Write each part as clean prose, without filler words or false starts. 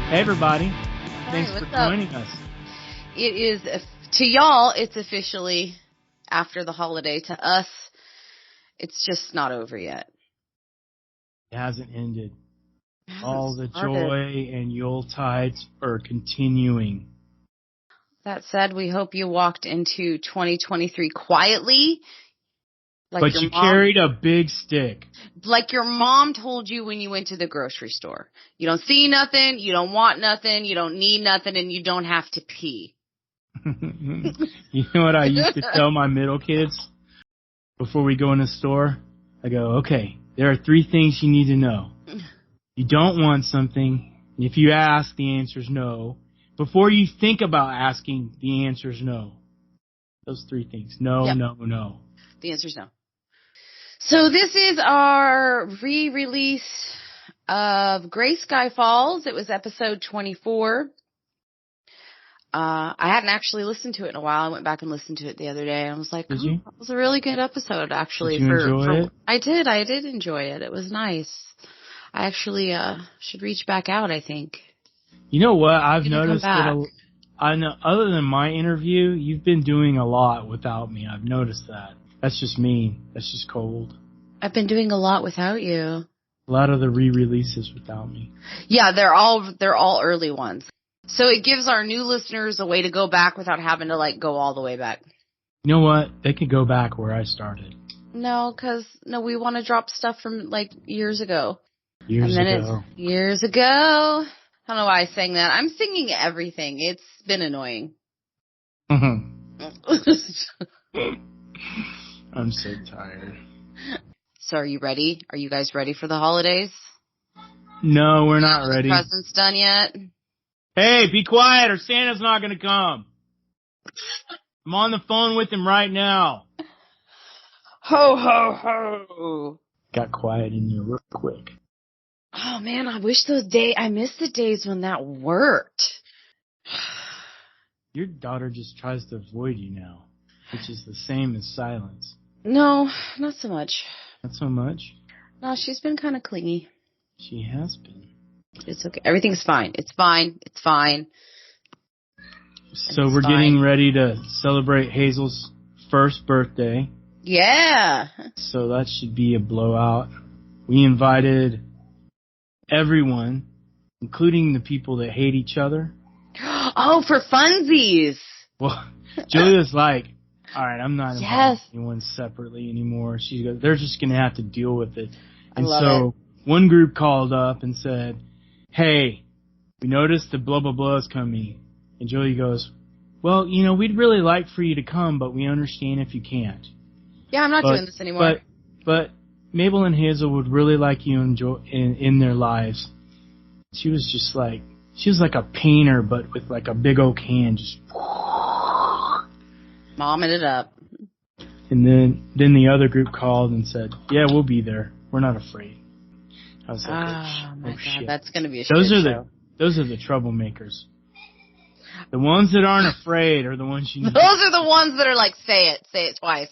Hey everybody, thanks Hi, for what's up? joining us. It is, to y'all, it's officially after the holiday. To us, it's just not over yet. It hasn't ended. It hasn't All the started. joy and Yuletides are continuing. That said, we hope you walked into 2023 quietly, But you carried a big stick. like your mom told you when you went to the grocery store. You don't see nothing, you don't want nothing, you don't need nothing, and you don't have to pee. You know what I used to tell my middle kids before we go in the store? I go, okay, there are 3 things you need to know. You don't want something, and if you ask, the answer is no. Before you think about asking, the answer is no. Those 3 things. No, Yep. no. The answer is no. So this is our re-release of Gray Sky Falls. It was episode 24. I hadn't actually listened to it in a while. I went back and listened to it the other day. I was like, Did you? That was a really good episode, actually. Did you enjoy it? I did enjoy it. It was nice. I actually should reach back out, I think. You know what? I've Maybe noticed come back. that I know, other than my interview, you've been doing a lot without me. I've noticed that. That's just me. That's just cold. I've been doing a lot without you. A lot of the re-releases without me. Yeah, they're all early ones. So it gives our new listeners a way to go back without having to go all the way back. You know what? They could go back where I started. No, we want to drop stuff from years ago. Years ago. Years ago. I don't know why I sang that. I'm singing everything. It's been annoying. I'm so tired. So are you ready? Are you guys ready for the holidays? No, we're not ready. Presents done yet? Hey, be quiet or Santa's not going to come. I'm on the phone with him right now. Ho, ho, ho. Got quiet in here real quick. Oh, man, I miss the days when that worked. Your daughter just tries to avoid you now, which is the same as silence. No, not so much. Not so much? No, she's been kind of clingy. She has been. It's okay. Everything's fine. It's fine. So we're getting ready to celebrate Hazel's first birthday. Yeah. So that should be a blowout. We invited everyone, including the people that hate each other. Oh, for funsies. Well, Julia's like, all right, I'm not inviting anyone separately anymore. She goes, they're just going to have to deal with it. And so one group called up and said, hey, we noticed the blah, blah, blah is coming. And Julia goes, well, we'd really like for you to come, but we understand if you can't. Yeah, I'm not doing this anymore. But Mabel and Hazel would really like you in their lives. She was just like, she was like a painter, but with like a big oak hand, just momming it up. And then the other group called and said, yeah, we'll be there. We're not afraid. I was like, oh my God, shit. that's going to be a those shit are show. Those are the troublemakers. The ones that aren't afraid are the ones you need. Those are the ones that are like, say it twice.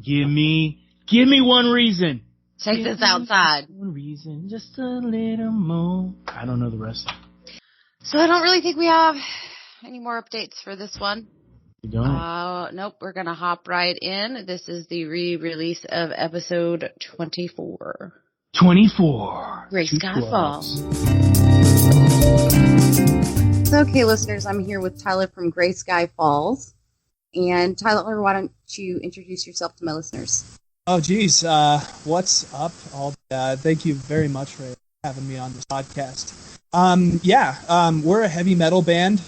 Give me one reason. Take this outside. One reason, just a little more. I don't know the rest. So I don't really think we have any more updates for this one. You don't? Nope, we're going to hop right in. This is the re-release of episode 24. 24. Gray Sky Falls. Okay, listeners, I'm here with Tyler from Gray Sky Falls. And Tyler, why don't you introduce yourself to my listeners? Oh, geez. What's up? Thank you very much for having me on this podcast. We're a heavy metal band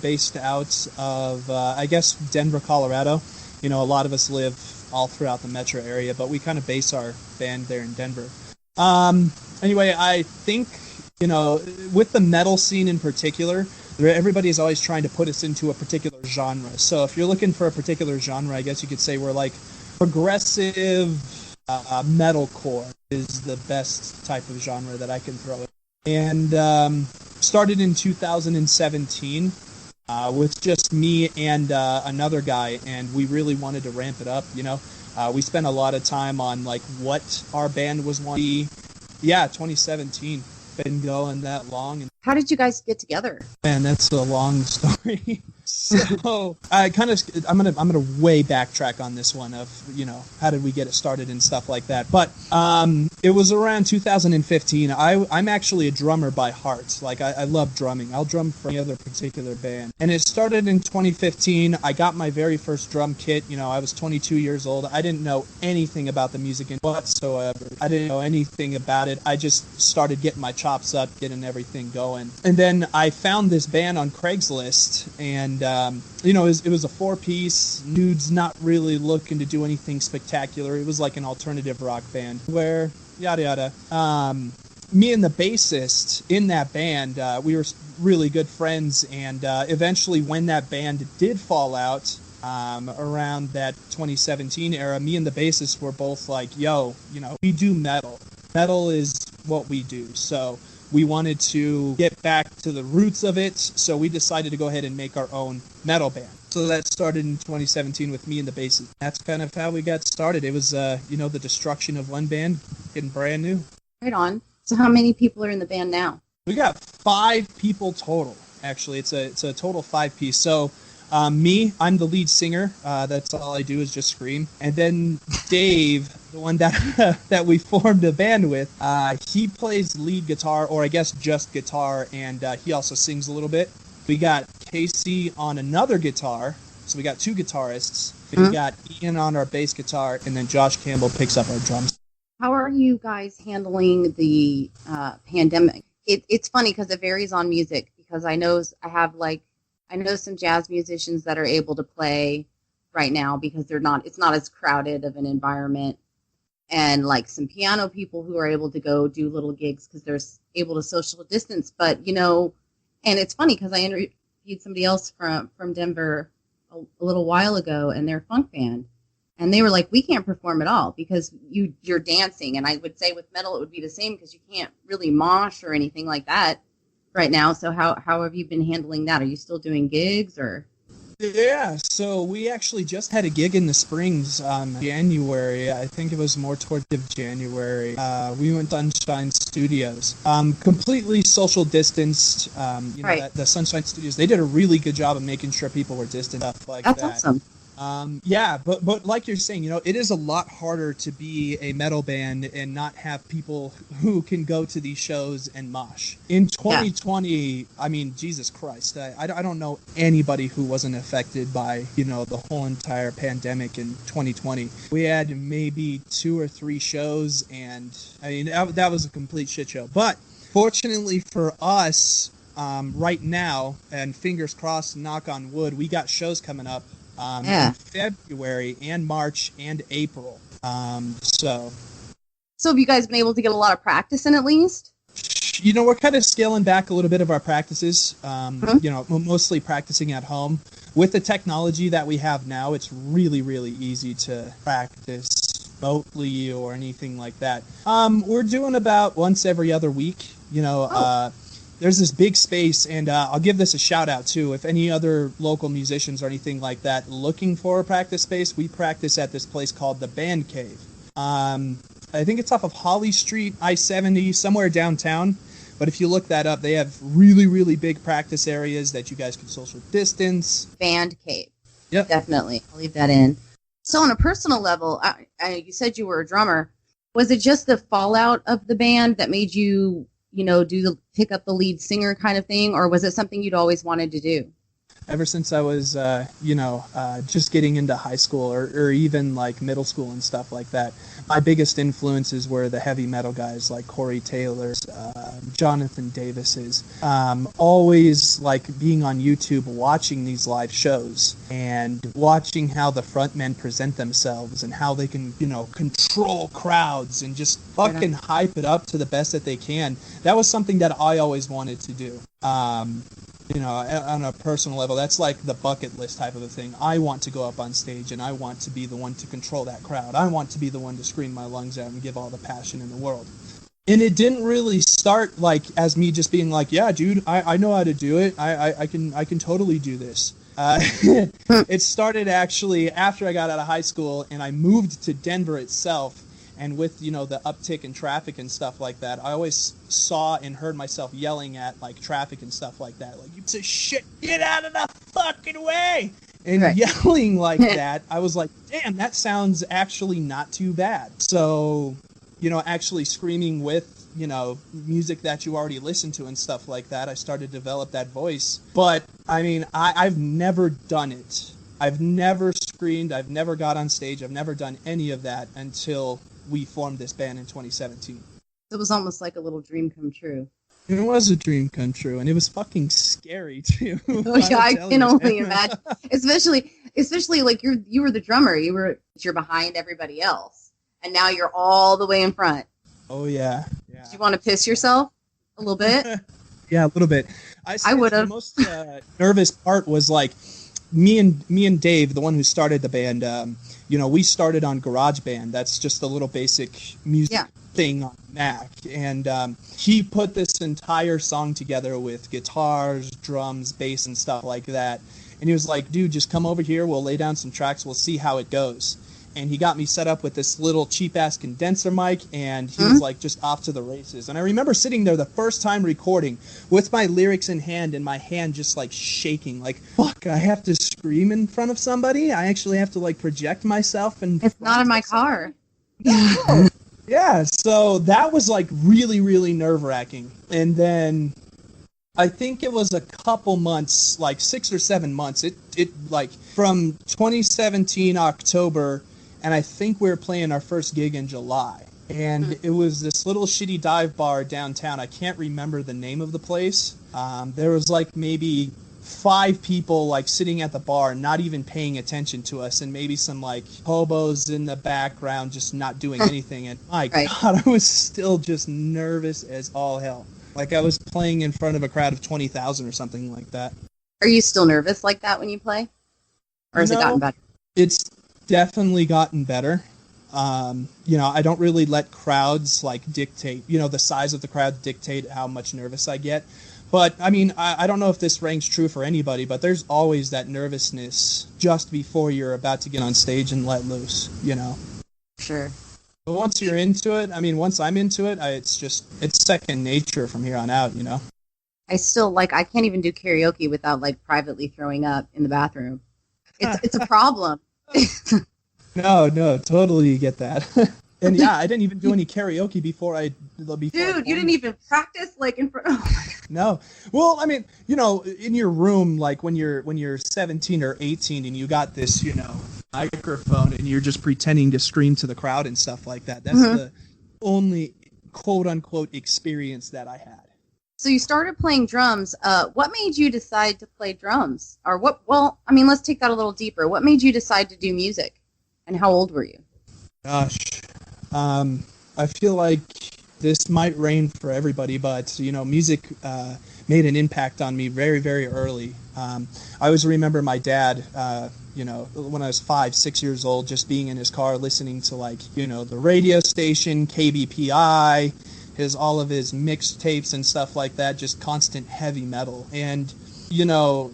based out of, Denver, Colorado. A lot of us live all throughout the metro area, but we kind of base our band there in Denver. Anyway, I think, with the metal scene in particular, everybody's always trying to put us into a particular genre. So if you're looking for a particular genre, I guess you could say we're like progressive metalcore is the best type of genre that I can throw in. And started in 2017 with just me and another guy, and we really wanted to ramp it up, We spent a lot of time on, what our band was wanting to be. Yeah, 2017. been going that long. And how did you guys get together? Man, that's a long story. So I'm gonna way backtrack on this one of, how did we get it started and stuff like that. But it was around 2015. I'm actually a drummer by heart. Like I love drumming. I'll drum for any other particular band. And it started in 2015. I got my very first drum kit. I was 22 years old. I didn't know anything about the music whatsoever. I didn't know anything about it. I just started getting my chops up, getting everything going. And then I found this band on Craigslist, and it was a 4-piece. Dude's not really looking to do anything spectacular. It was like an alternative rock band where yada yada. Me and the bassist in that band, we were really good friends, and eventually when that band did fall out, around that 2017 era, me and the bassist were both like, yo, we do metal. Metal is what we do. So we wanted to get back to the roots of it, so we decided to go ahead and make our own metal band. So that started in 2017 with me and the bassist. That's kind of how we got started. It was, the destruction of one band, getting brand new. Right on. So how many people are in the band now? We got 5 people total, actually. It's a total 5-piece. So me, I'm the lead singer. That's all I do is just scream. And then Dave, the one that we formed a band with, he plays lead guitar, or I guess just guitar, and he also sings a little bit. We got Casey on another guitar, so we got 2 guitarists. We got Ian on our bass guitar, and then Josh Campbell picks up our drums. How are you guys handling the pandemic? It's funny because it varies on music, because I know some jazz musicians that are able to play right now because it's not as crowded of an environment, and like some piano people who are able to go do little gigs because they're able to social distance. But and it's funny because I interviewed somebody else from Denver a little while ago, and they're a funk band, and they were like, we can't perform at all because you're dancing. And I would say with metal it would be the same because you can't really mosh or anything like that right now. So how have you been handling that? Are you still doing gigs or? Yeah, so we actually just had a gig in the Springs, January. I think it was more towards January. We went to Sunshine Studios. Completely social distanced. Right. The Sunshine Studios, they did a really good job of making sure people were distant, stuff like that. That's awesome. But like you're saying, it is a lot harder to be a metal band and not have people who can go to these shows and mosh. In 2020, I mean, Jesus Christ, I don't know anybody who wasn't affected by, the whole entire pandemic in 2020. We had maybe 2 or 3 shows, and I mean, that was a complete shit show. But fortunately for us, right now, and fingers crossed, knock on wood, we got shows coming up. In February and March and April. So have you guys been able to get a lot of practice in at least? We're kind of scaling back a little bit of our practices, mostly practicing at home. With the technology that we have now, it's really, really easy to practice remotely or anything like that. We're doing about once every other week, There's this big space, and I'll give this a shout-out, too. If any other local musicians or anything like that looking for a practice space, we practice at this place called the Band Cave. I think it's off of Holly Street, I-70, somewhere downtown. But if you look that up, they have really, really big practice areas that you guys can social distance. Band Cave. Yep. Definitely. I'll leave that in. So on a personal level, you said you were a drummer. Was it just the fallout of the band that made you pick up the lead singer kind of thing, or was it something you'd always wanted to do? Ever since I was, just getting into high school or even like middle school and stuff like that, my biggest influences were the heavy metal guys like Corey Taylor's, Jonathan Davis's. Always like being on YouTube, watching these live shows and watching how the frontmen present themselves and how they can, control crowds and just fucking hype it up to the best that they can. That was something that I always wanted to do. On a personal level, that's like the bucket list type of a thing. I want to go up on stage and I want to be the one to control that crowd. I want to be the one to scream my lungs out and give all the passion in the world. And it didn't really start like as me just being like, yeah, dude, I know how to do it. I can totally do this. It started actually after I got out of high school and I moved to Denver itself. And with, you know, the uptick in traffic and stuff like that, I always saw and heard myself yelling at, like, traffic and stuff like that. Like, you piece of shit, get out of the fucking way! And yelling like that, I was like, damn, that sounds actually not too bad. So, you know, actually screaming with, you know, music that you already listened to and stuff like that, I started to develop that voice. But, I mean, I've never done it. I've never screamed, I've never got on stage, I've never done any of that until we formed this band in 2017. It was almost like a little dream come true. It was a dream come true, and it was fucking scary too. Oh yeah, I can only imagine. Especially like you were the drummer, you're behind everybody else, and now you're all the way in front. Oh yeah. Did you want to piss yourself a little bit? Yeah, a little bit. I would have. The most nervous part was like me and Dave, the one who started the band. You know, we started on GarageBand. That's just a little basic music thing on Mac. And he put this entire song together with guitars, drums, bass, and stuff like that. And he was like, dude, just come over here. We'll lay down some tracks. We'll see how it goes. And he got me set up with this little cheap-ass condenser mic, and he was like just off to the races. And I remember sitting there the first time recording with my lyrics in hand and my hand just like shaking, like, fuck, I have to scream in front of somebody? I actually have to like project myself? And it's not in my car. Yeah, so that was like really, really nerve-wracking. And then I think it was a couple months, like 6 or 7 months, it like from 2017 October, and I think we were playing our first gig in July. And it was this little shitty dive bar downtown. I can't remember the name of the place. There was like maybe 5 people like sitting at the bar, not even paying attention to us, and maybe some like hobos in the background just not doing anything. And my God, I was still just nervous as all hell. Like I was playing in front of a crowd of 20,000 or something like that. Are you still nervous like that when you play? Or has it gotten better? It's definitely gotten better. You know, I don't really let crowds like dictate, you know, the size of the crowd dictate how much nervous I get. But I mean, I don't know if this rings true for anybody, but there's always that nervousness just before you're about to get on stage and let loose, you know? Sure. But once you're into it, I mean, once I'm into it, it's second nature from here on out, you know? I still, like, I can't even do karaoke without, like, privately throwing up in the bathroom. It's a problem. No, totally get that. And yeah, I didn't even do any karaoke before Dude, you didn't even practice, like, in front of... No. Well, I mean, you know, in your room, like, when you're 17 or 18 and you got this, you know, microphone and you're just pretending to scream to the crowd and stuff like that. That's the only quote-unquote experience that I had. So you started playing drums. What made you decide to play drums? Or well, I mean, let's take that a little deeper. What made you decide to do music? And how old were you? Gosh. I feel like this might rain for everybody, but, you know, music made an impact on me very, very early. I always remember my dad, you know, when I was 5, 6 years old, just being in his car listening to, like, you know, the radio station, KBPI, all of his mixtapes and stuff like that, just constant heavy metal. And, you know,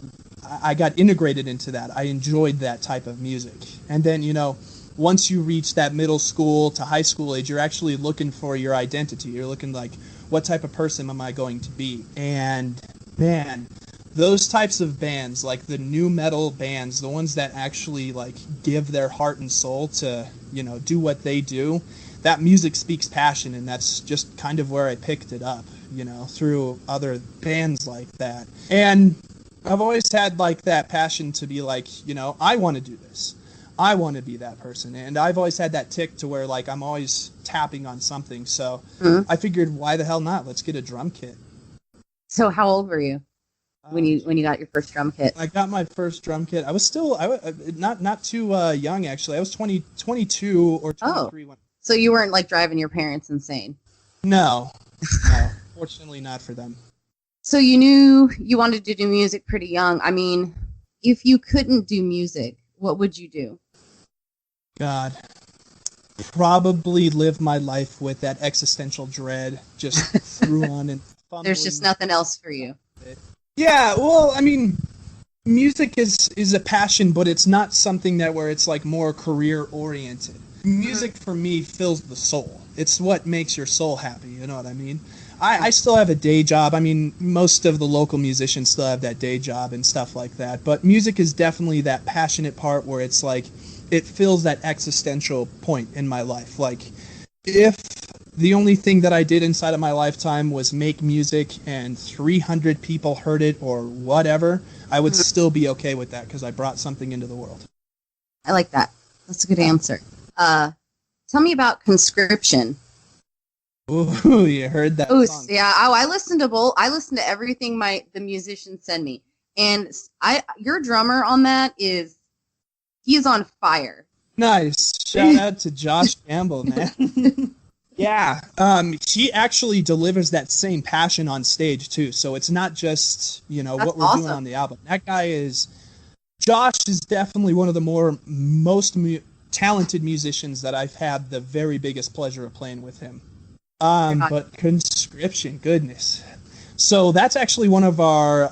I got integrated into that. I enjoyed that type of music. And then, you know, once you reach that middle school to high school age, you're actually looking for your identity. You're looking like, what type of person am I going to be? And, man, those types of bands, like the new metal bands, the ones that actually, like, give their heart and soul to, you know, do what they do, that music speaks passion, and that's just kind of where I picked it up, you know, through other bands like that. And I've always had, like, that passion to be like, you know, I want to do this. I want to be that person. And I've always had that tick to where, like, I'm always tapping on something. So I figured, why the hell not? Let's get a drum kit. So how old were you when you got your first drum kit? I got my first drum kit. I was still not too young, actually. I was 22 or 23. Oh. So you weren't, like, driving your parents insane? No. Fortunately not for them. So you knew you wanted to do music pretty young. I mean, if you couldn't do music, what would you do? God. Probably live my life with that existential dread just through on and fumbling. There's just nothing else for you. Yeah, well, I mean, music is a passion, but it's not something that where it's, like, more career oriented. music for me fills the soul. It's what makes your soul happy, you know what I mean? I still have a day job. I mean, most of the local musicians still have that day job and stuff like that. But music is definitely that passionate part where it's like, it fills that existential point in my life. Like, if the only thing that I did inside of my lifetime was make music and 300 people heard it or whatever, I would still be okay with that because I brought something into the world. I like that. That's a good answer. Tell me about Conscription. Ooh, you heard that song. Yeah. Oh, I listen to everything the musicians send me. And your drummer on that he is on fire. Nice. Shout out to Josh Campbell, man. Yeah. She actually delivers that same passion on stage too. So it's not just, That's what we're awesome. doing on the album. Josh is definitely one of the most talented musicians that I've had the very biggest pleasure of playing with him. But Conscription, goodness. So that's actually one of our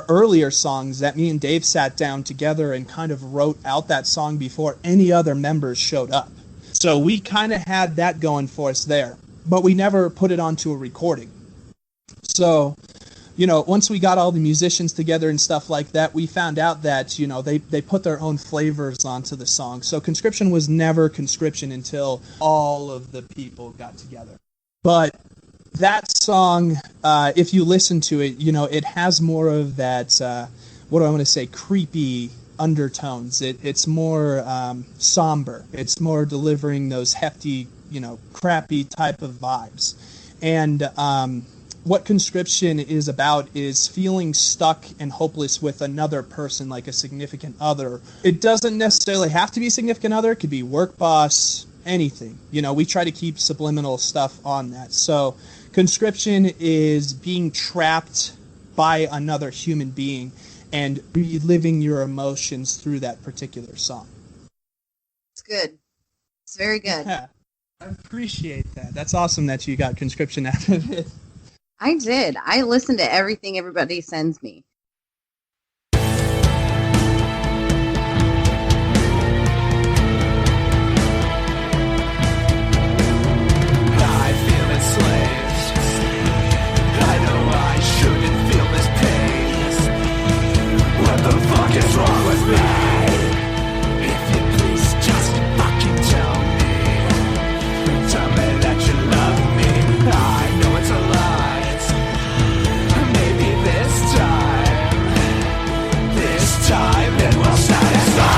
earlier songs that me and Dave sat down together and kind of wrote out that song before any other members showed up. So we kind of had that going for us there, but we never put it onto a recording. So, once we got all the musicians together and stuff like that, we found out that, they put their own flavors onto the song. So Conscription was never Conscription until all of the people got together. But that song, if you listen to it, it has more of that, what do I want to say, creepy undertones. It's more somber. It's more delivering those hefty, crappy type of vibes. And what Conscription is about is feeling stuck and hopeless with another person, like a significant other. It doesn't necessarily have to be significant other. It could be work boss, anything. We try to keep subliminal stuff on that. So Conscription is being trapped by another human being and reliving your emotions through that particular song. It's good. It's very good. Yeah, I appreciate that. That's awesome that you got Conscription out of it. I did. I listen to everything everybody sends me. What's wrong with me? If you please just fucking tell me that you love me. I know it's a lie. Maybe this time it will satisfy.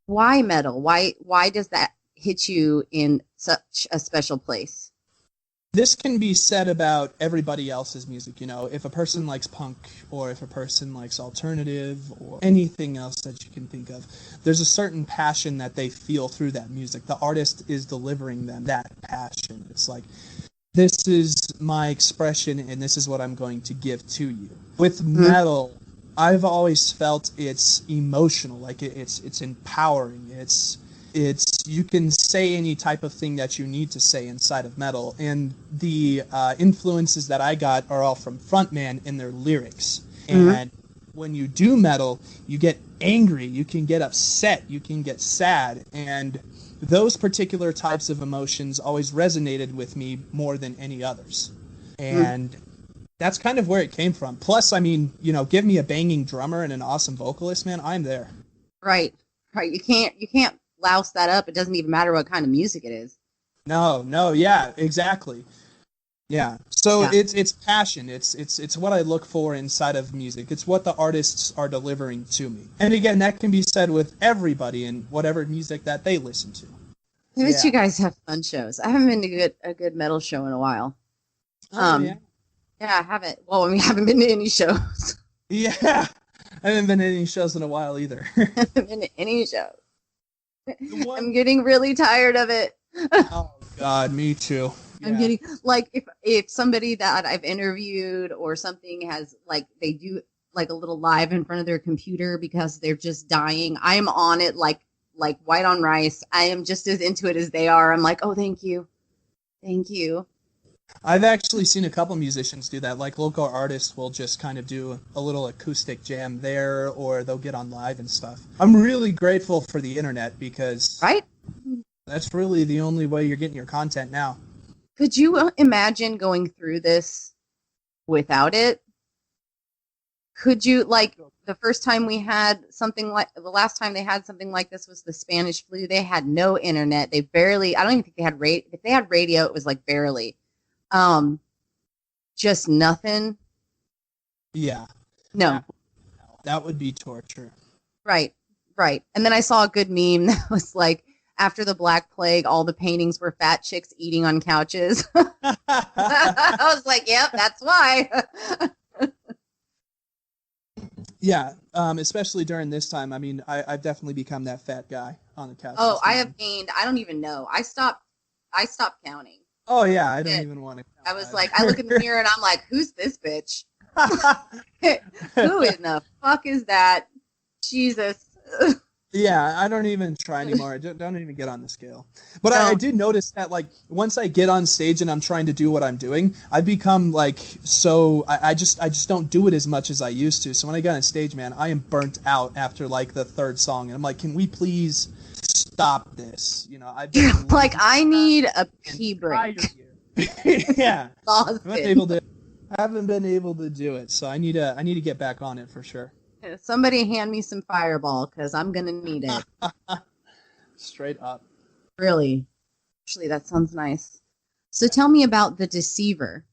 Why metal? Why does that hit you in such a special place? This can be said about everybody else's music, you know. If a person likes punk, or if a person likes alternative, or anything else that you can think of, there's a certain passion that they feel through that music. The artist is delivering them that passion. It's like, this is my expression, and this is what I'm going to give to you. With metal, I've always felt it's emotional, like it's empowering. It's you can say any type of thing that you need to say inside of metal, and the influences that I got are all from frontman in their lyrics. And when you do metal, you get angry, you can get upset, you can get sad, and those particular types of emotions always resonated with me more than any others. And that's kind of where it came from. Plus, I mean, you know, give me a banging drummer and an awesome vocalist, man, I'm there. Right. You can't louse that up. It doesn't even matter what kind of music it is. No, yeah, exactly. Yeah. So it's passion. It's what I look for inside of music. It's what the artists are delivering to me. And again, that can be said with everybody and whatever music that they listen to. I bet you guys have fun shows. I haven't been to a good metal show in a while. Yeah, I haven't. Well, I haven't been to any shows. Yeah. I haven't been to any shows in a while either. I haven't been to any shows. I'm getting really tired of it. Oh God, me too. Yeah. I'm getting, like, if somebody that I've interviewed or something has, like, they do like a little live in front of their computer because they're just dying, I am on it like white on rice. I am just as into it as they are. I'm like, oh, thank you. I've actually seen a couple musicians do that. Like, local artists will just kind of do a little acoustic jam there, or they'll get on live and stuff. I'm really grateful for the internet, because that's really the only way you're getting your content now. Could you imagine going through this without it? Could you, like, the first time we had something like, the last time they had something like this was the Spanish flu. They had no internet. They barely, I don't even think they had radio. If they had radio, it was like barely. Just nothing. Yeah. No. That would be torture. Right. And then I saw a good meme that was like, after the Black Plague, all the paintings were fat chicks eating on couches. I was like, yep, that's why. Yeah, especially during this time. I mean, I've definitely become that fat guy on the couch. Oh, I have gained, I don't even know. I stopped counting. Oh, yeah, I don't even want to count. I was like, I look in the mirror and I'm like, who's this bitch? Who in the fuck is that? Jesus. Yeah, I don't even try anymore. I don't even get on the scale. But I did notice that, like, once I get on stage and I'm trying to do what I'm doing, I've become, like, so I just don't do it as much as I used to. So when I get on stage, man, I am burnt out after, like, the third song. And I'm like, can we please stop this? You know, I've been like, I need a pee break. Yeah. I haven't been able to do it. So I need to get back on it for sure. Somebody hand me some Fireball, because I'm going to need it. Straight up. Really? Actually, that sounds nice. So tell me about The Deceiver.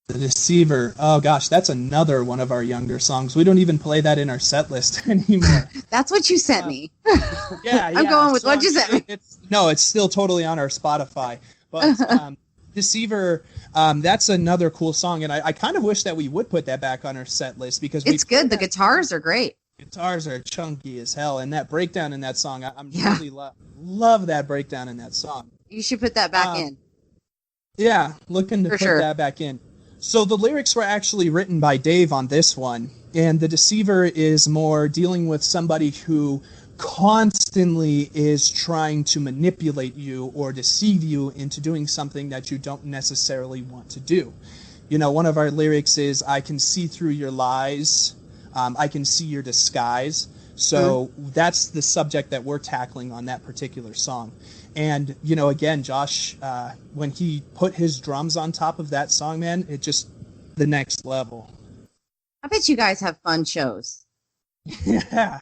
The Deceiver. Oh, gosh, that's another one of our younger songs. We don't even play that in our set list anymore. That's what you sent me. Yeah. I'm going with what you sent me. It's still totally on our Spotify. But Deceiver, that's another cool song, and I kind of wish that we would put that back on our set list, because it's good. The guitars are great. Guitars are chunky as hell, and that breakdown in that song, I'm really love that breakdown in that song. You should put that back in. Yeah, looking to put that back in. So the lyrics were actually written by Dave on this one, and The Deceiver is more dealing with somebody who constantly is trying to manipulate you or deceive you into doing something that you don't necessarily want to do. You know, one of our lyrics is, I can see through your lies, I can see your disguise. So that's the subject that we're tackling on that particular song. And, you know, again, Josh, when he put his drums on top of that song, man, it just the next level. I bet you guys have fun shows. Yeah.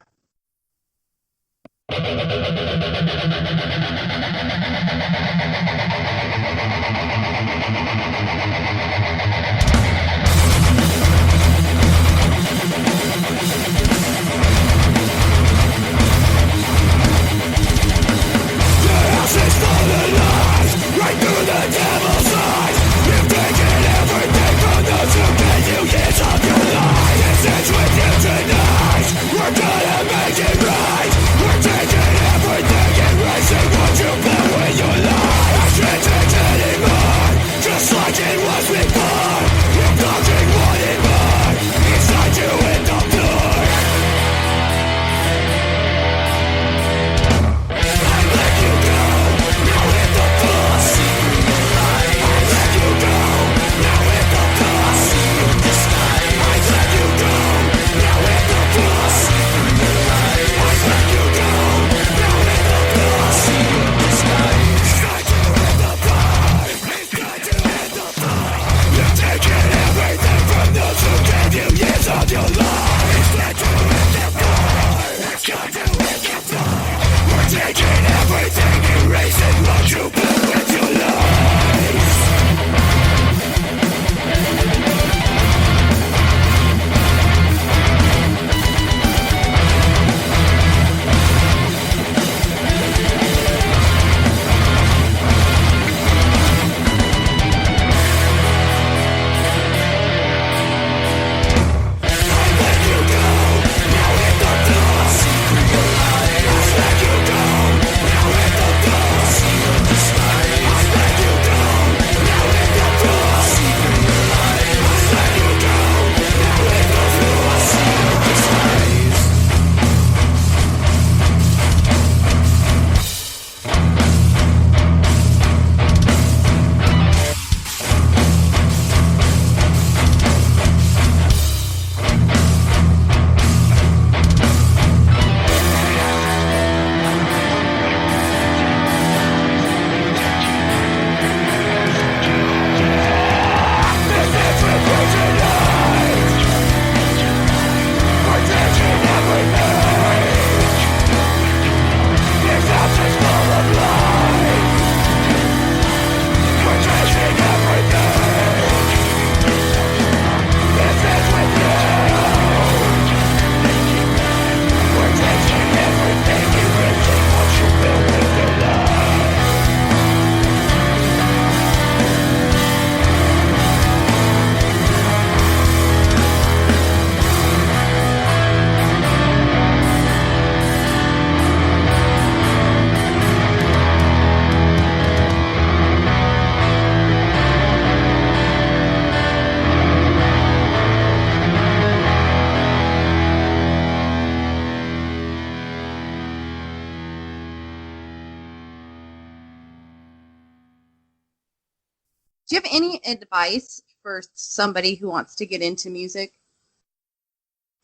Do you have any advice for somebody who wants to get into music?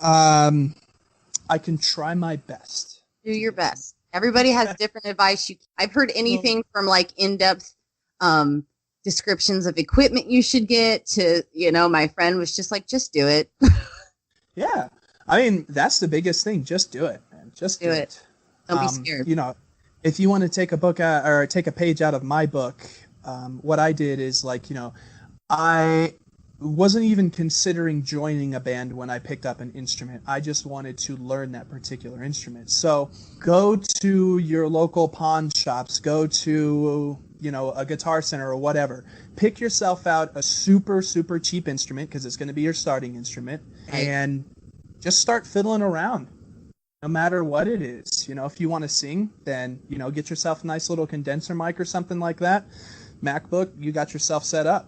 I can try my best. Do your best. Everybody has different advice. I've heard anything from like in-depth descriptions of equipment you should get to, my friend was just like, just do it. Yeah. I mean, that's the biggest thing. Just do it, man. Just do it. Don't be scared. If you want to take a book out, or take a page out of my book, what I did is I wasn't even considering joining a band when I picked up an instrument. I just wanted to learn that particular instrument. So go to your local pawn shops, go to, a guitar center or whatever. Pick yourself out a super, super cheap instrument, because it's going to be your starting instrument, and just start fiddling around. No matter what it is. If you want to sing, then, get yourself a nice little condenser mic or something like that. MacBook, you got yourself set up.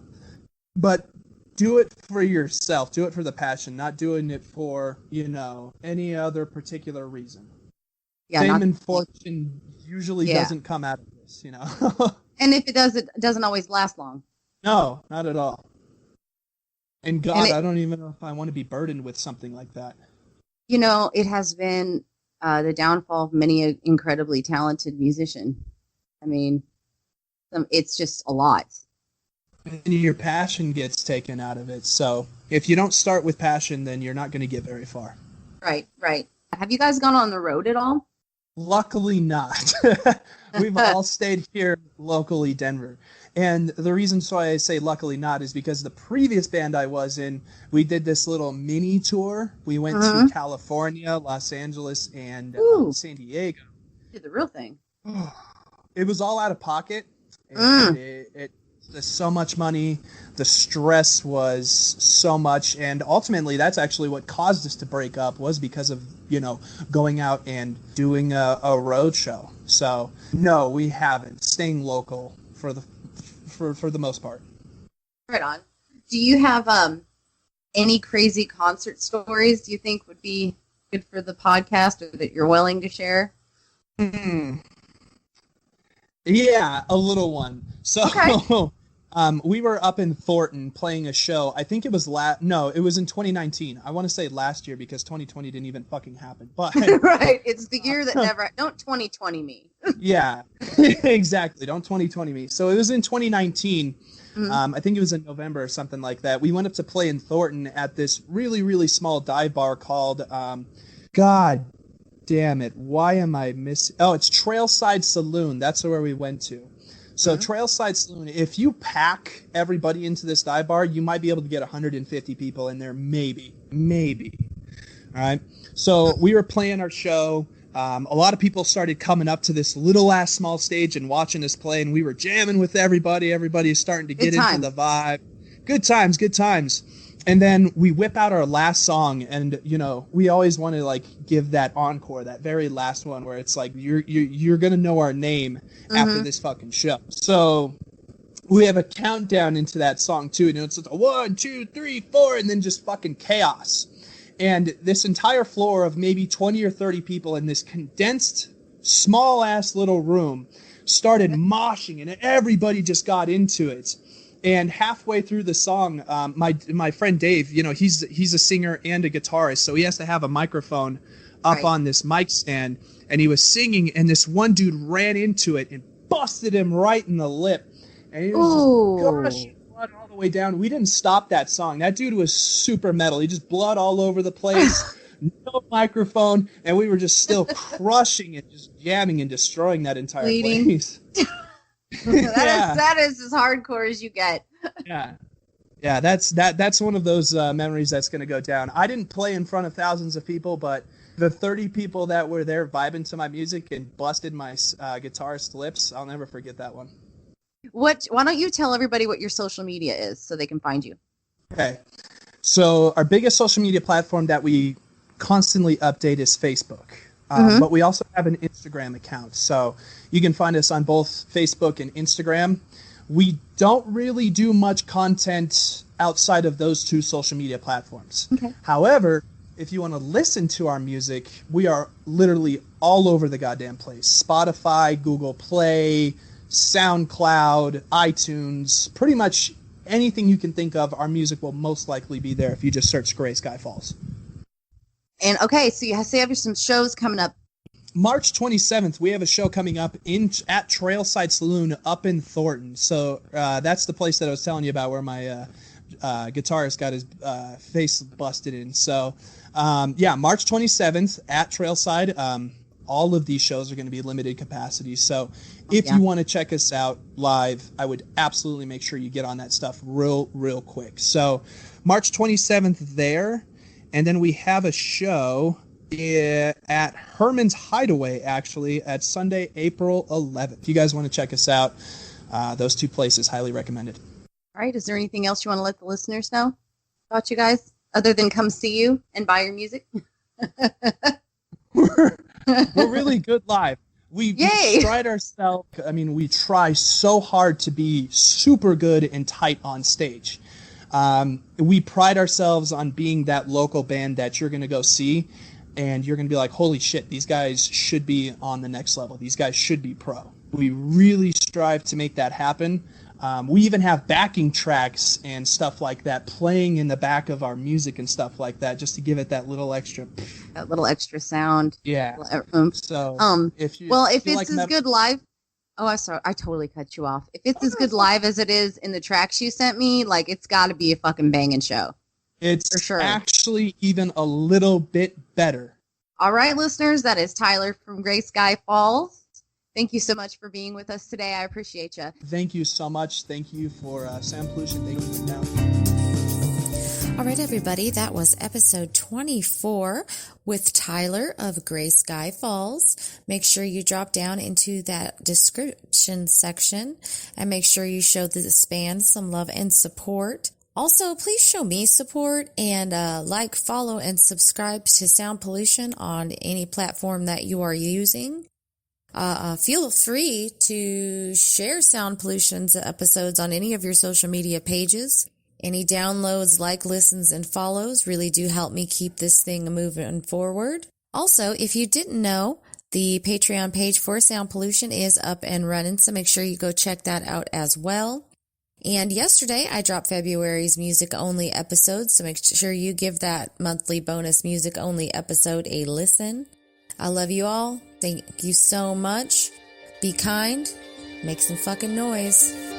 But do it for yourself. Do it for the passion, not doing it for, any other particular reason. Yeah, fame and fortune usually doesn't come out of this, And if it does, it doesn't always last long. No, not at all. And God, I don't even know if I want to be burdened with something like that. It has been the downfall of many an incredibly talented musician. I mean, it's just a lot. And your passion gets taken out of it. So if you don't start with passion, then you're not going to get very far. Right. Have you guys gone on the road at all? Luckily not. We've all stayed here locally, Denver. And the reason why I say luckily not is because the previous band I was in, we did this little mini tour. We went to California, Los Angeles, and San Diego. Did the real thing. It was all out of pocket. And it so much money. The stress was so much. And ultimately, that's actually what caused us to break up, was because of, going out and doing a road show. So, no, we haven't. Staying local for the most part. Right on. Do you have any crazy concert stories do you think would be good for the podcast, or that you're willing to share? Yeah, a little one. So we were up in Thornton playing a show. I think it was it was in 2019. I want to say last year, because 2020 didn't even fucking happen. But right, it's the year that never. Don't 2020 me. Yeah, exactly. Don't 2020 me. So it was in 2019. I think it was in November or something like that. We went up to play in Thornton at this really, really small dive bar called, God damn it, why am I missing? Oh, it's Trailside Saloon. That's where we went to. So Trailside Saloon, if you pack everybody into this dive bar, you might be able to get 150 people in there, maybe. All right. So we were playing our show. A lot of people started coming up to this little ass small stage and watching us play, and we were jamming with everybody. Everybody's starting to get into the vibe. Good times. And then we whip out our last song, and we always want to give that encore, that very last one where it's like you're gonna know our name after this fucking show. So we have a countdown into that song too, and it's like 1, 2, 3, 4, and then just fucking chaos. And this entire floor of maybe 20 or 30 people in this condensed, small-ass little room started moshing, and everybody just got into it. And halfway through the song, my friend Dave, he's a singer and a guitarist, so he has to have a microphone up on this mic stand. And he was singing, and this one dude ran into it and busted him right in the lip. And he was just gushing blood all the way down. We didn't stop that song. That dude was super metal. He just blood all over the place. No microphone, and we were just still crushing it, just jamming and destroying that entire place. That is as hardcore as you get. Yeah, that's one of those memories that's going to go down. I didn't play in front of thousands of people, but the 30 people that were there vibing to my music and busted my guitarist lips, I'll never forget that one. Why don't you tell everybody what your social media is so they can find you? Okay, so our biggest social media platform that we constantly update is Facebook. But we also have an Instagram account, so you can find us on both Facebook and Instagram. We don't really do much content outside of those two social media platforms. Okay. However, if you want to listen to our music, we are literally all over the goddamn place. Spotify, Google Play, SoundCloud, iTunes, pretty much anything you can think of, our music will most likely be there if you just search Gray Sky Falls. And okay, so you have some shows coming up. March 27th, we have a show coming up at Trailside Saloon up in Thornton. So that's the place that I was telling you about where my guitarist got his face busted in. So March 27th at Trailside. All of these shows are going to be limited capacity. So if you want to check us out live, I would absolutely make sure you get on that stuff real quick. So March 27th there. And then we have a show at Herman's Hideaway, actually, at Sunday, April 11th. If you guys want to check us out, those two places, highly recommended. All right. Is there anything else you want to let the listeners know about you guys, other than come see you and buy your music? We're really good live. We stride ourselves. I mean, we try so hard to be super good and tight on stage. We pride ourselves on being that local band that you're going to go see, and you're going to be like, holy shit, these guys should be on the next level. These guys should be pro. We really strive to make that happen. We even have backing tracks and stuff like that playing in the back of our music and stuff like that, just to give it that little extra. That little extra sound. Yeah. So, if it's like as good live. Oh, I'm sorry. I totally cut you off. If it's as good live as it is in the tracks you sent me, like, it's got to be a fucking banging show. It's for sure. Actually even a little bit better. All right, listeners, that is Tyler from Gray Sky Falls. Thank you so much for being with us today. I appreciate you. Thank you so much. Thank you for Sound Pollution. Thank you for now. All right, everybody, that was episode 24 with Tyler of Gray Sky Falls. Make sure you drop down into that description section and make sure you show this band some love and support. Also, please show me support and like, follow, and subscribe to Sound Pollution on any platform that you are using. Feel free to share Sound Pollution's episodes on any of your social media pages. Any downloads, listens, and follows really do help me keep this thing moving forward. Also, if you didn't know, the Patreon page for Sound Pollution is up and running, so make sure you go check that out as well. And yesterday, I dropped February's music-only episode, so make sure you give that monthly bonus music-only episode a listen. I love you all. Thank you so much. Be kind. Make some fucking noise.